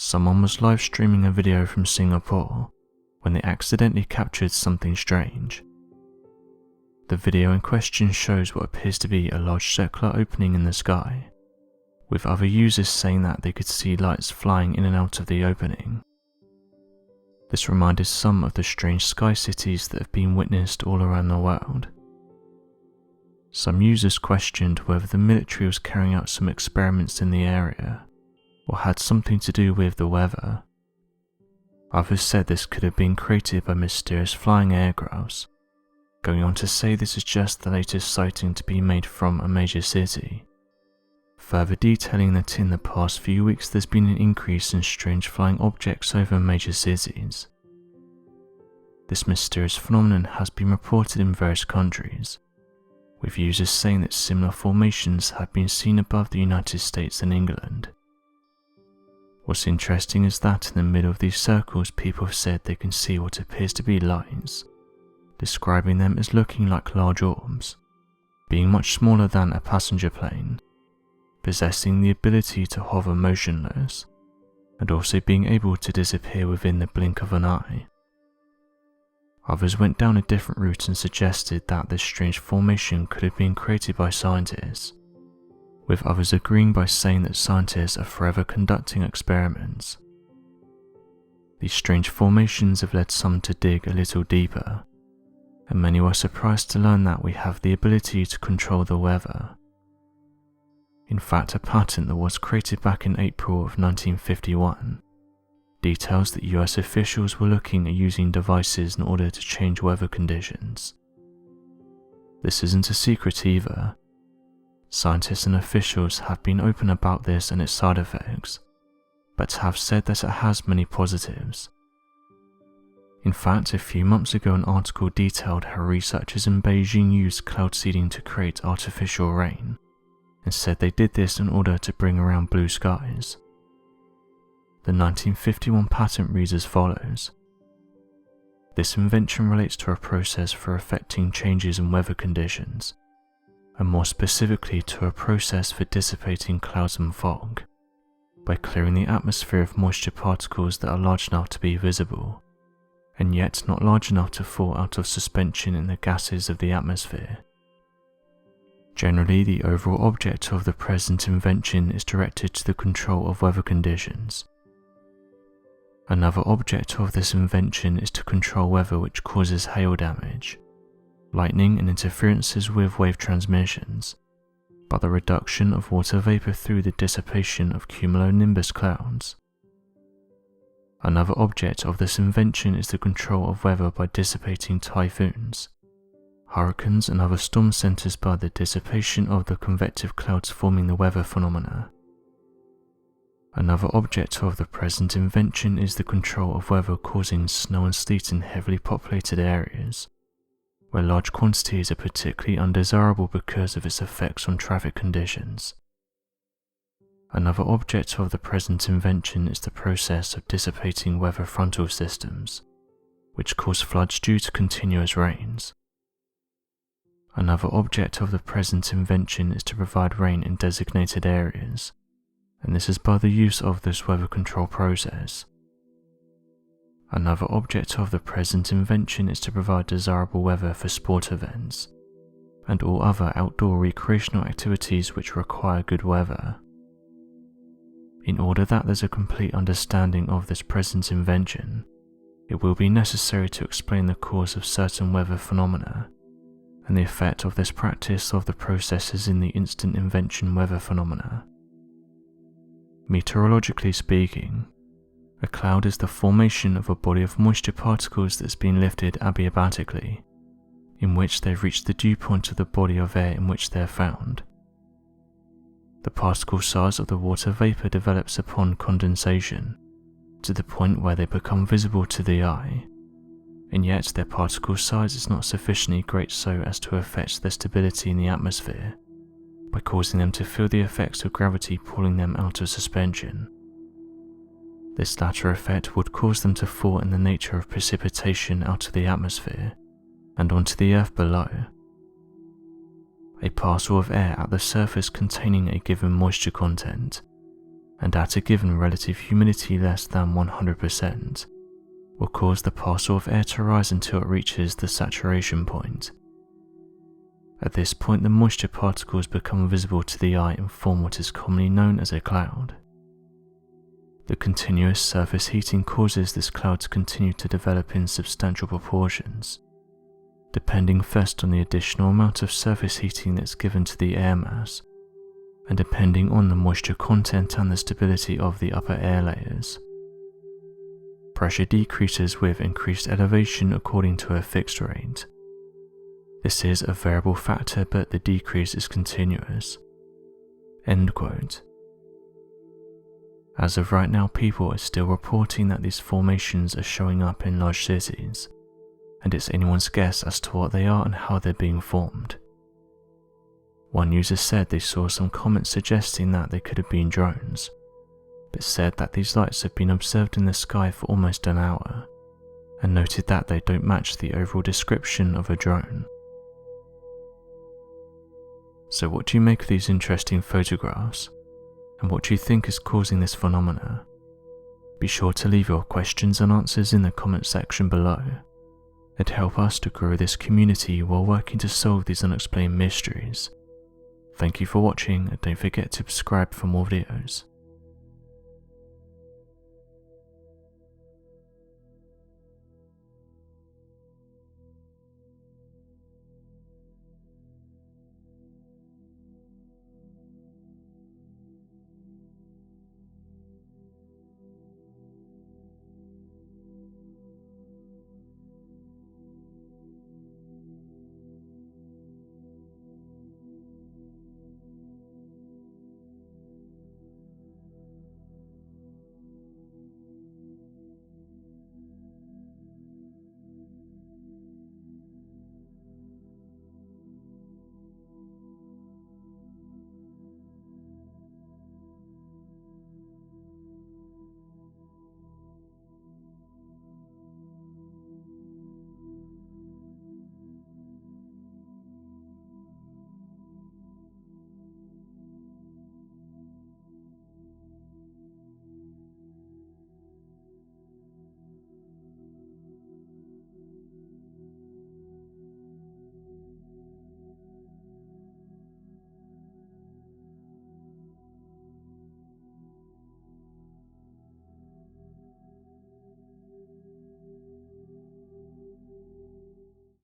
Someone was live streaming a video from Singapore when they accidentally captured something strange. The video in question shows what appears to be a large circular opening in the sky, with other users saying that they could see lights flying in and out of the opening. This reminded some of the strange sky cities that have been witnessed all around the world. Some users questioned whether the military was carrying out some experiments in the area, or had something to do with the weather. Others said this could have been created by mysterious flying aircrafts, going on to say this is just the latest sighting to be made from a major city, further detailing that in the past few weeks there's been an increase in strange flying objects over major cities. This mysterious phenomenon has been reported in various countries, with users saying that similar formations have been seen above the United States and England. What's interesting is that in the middle of these circles people have said they can see what appears to be lines, describing them as looking like large orbs, being much smaller than a passenger plane, possessing the ability to hover motionless, and also being able to disappear within the blink of an eye. Others went down a different route and suggested that this strange formation could have been created by scientists, with others agreeing by saying that scientists are forever conducting experiments. These strange formations have led some to dig a little deeper, and many were surprised to learn that we have the ability to control the weather. In fact, a patent that was created back in April of 1951 details that US officials were looking at using devices in order to change weather conditions. This isn't a secret either. Scientists and officials have been open about this and its side effects, but have said that it has many positives. In fact, a few months ago an article detailed how researchers in Beijing used cloud seeding to create artificial rain, and said they did this in order to bring around blue skies. The 1951 patent reads as follows: "This invention relates to a process for affecting changes in weather conditions, and more specifically to a process for dissipating clouds and fog, by clearing the atmosphere of moisture particles that are large enough to be visible, and yet not large enough to fall out of suspension in the gases of the atmosphere. Generally, the overall object of the present invention is directed to the control of weather conditions. Another object of this invention is to control weather which causes hail damage, lightning and interferences with wave transmissions, by the reduction of water vapor through the dissipation of cumulonimbus clouds. Another object of this invention is the control of weather by dissipating typhoons, hurricanes and other storm centers by the dissipation of the convective clouds forming the weather phenomena. Another object of the present invention is the control of weather causing snow and sleet in heavily populated areas, where large quantities are particularly undesirable because of its effects on traffic conditions. Another object of the present invention is the process of dissipating weather frontal systems, which cause floods due to continuous rains. Another object of the present invention is to provide rain in designated areas, and this is by the use of this weather control process. Another object of the present invention is to provide desirable weather for sport events, and all other outdoor recreational activities which require good weather. In order that there's a complete understanding of this present invention, it will be necessary to explain the cause of certain weather phenomena, and the effect of this practice of the processes in the instant invention weather phenomena. Meteorologically speaking, a cloud is the formation of a body of moisture particles that's been lifted adiabatically, in which they've reached the dew point of the body of air in which they're found. The particle size of the water vapor develops upon condensation, to the point where they become visible to the eye, and yet their particle size is not sufficiently great so as to affect their stability in the atmosphere, by causing them to feel the effects of gravity pulling them out of suspension. This latter effect would cause them to fall in the nature of precipitation out of the atmosphere and onto the earth below. A parcel of air at the surface containing a given moisture content and at a given relative humidity less than 100%, will cause the parcel of air to rise until it reaches the saturation point. At this point, the moisture particles become visible to the eye and form what is commonly known as a cloud. The continuous surface heating causes this cloud to continue to develop in substantial proportions, depending first on the additional amount of surface heating that's given to the air mass, and depending on the moisture content and the stability of the upper air layers. Pressure decreases with increased elevation according to a fixed rate. This is a variable factor, but the decrease is continuous." End quote. As of right now, people are still reporting that these formations are showing up in large cities, and it's anyone's guess as to what they are and how they're being formed. One user said they saw some comments suggesting that they could have been drones, but said that these lights have been observed in the sky for almost an hour, and noted that they don't match the overall description of a drone. So what do you make of these interesting photographs, and what do you think is causing this phenomena? Be sure to leave your questions and answers in the comment section below. It'd help us to grow this community while working to solve these unexplained mysteries. Thank you for watching, and don't forget to subscribe for more videos.